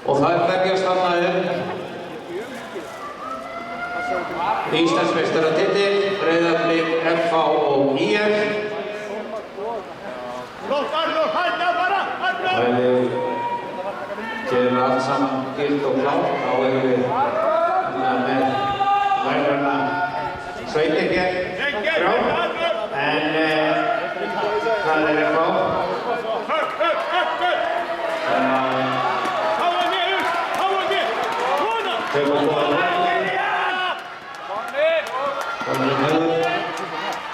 Og það berjast þarna Íslandsmeistaratitill, Breiðablik, FH og ÍR. Þegar allt saman gilt og klárt, þá erum við með verðarna sveitir hér frá, en það er FH. Tökum góðan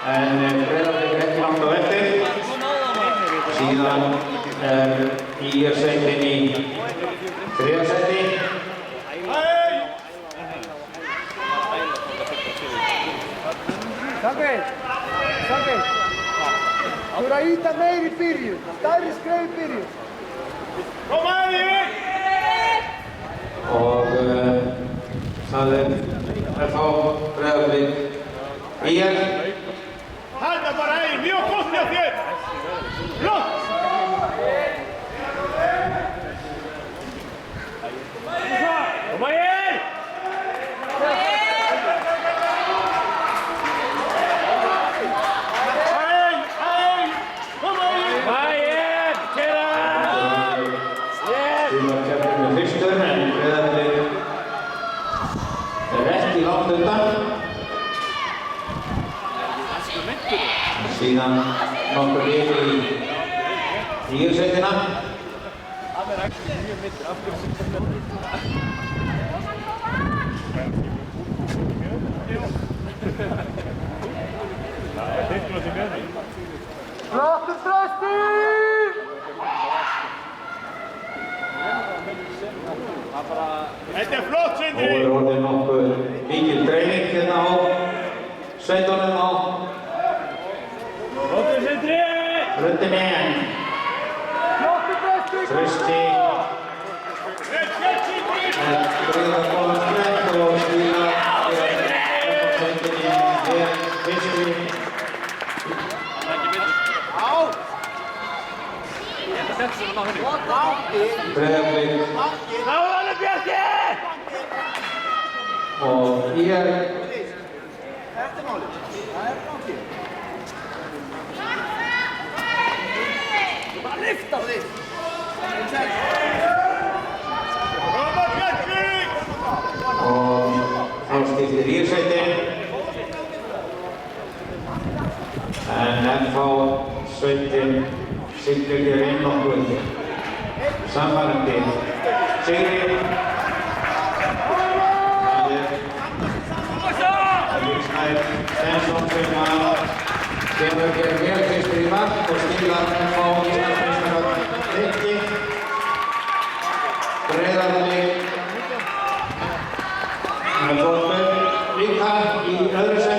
en Breiðablik ekki langt á eftir. Síðan ÍR-sveitin í þriðja sæti. Samveg, þú eru að ýta meir í byrjun, stærri skref í byrjun. Koma henni! Og það er FH, Breiðablik, ÍR. Halda bara einn, mjög gott hjá þér! Flott! Koma hér! Koma hér, kæra! Sigurkeppnin með fyrstur, en Breiðablik er ekki langt undan. Síðan nokkur lið í ÍR-sveitina. Hann er ekki mjög mittur, af hverju sem þetta Flottur Trausti! Þetta er flott, Sindri! Nú er orðið nokkuð mikil dreifing hérna á sveitunum á Flottur, Sindri! röndinni, en Flottur Trausti! Trausti er greiða góðan sprett og skýra sveitinni er vinstri. Breiðablik Náðan er Bjarki! og ÍR. Þetta er málið. Það er fangið. Bara lyfta þig. Koma Bjarki! Og þá skiptir ÍR-sveitin. En FH-sveitin siglir hér inn nokkuð sannfærandi sigri. Snær Stensson sem kemur hér vel fyrstur í mark og skilar FH Íslandsmeistaratitli. Breiðablik með góð líka í öðru sæti.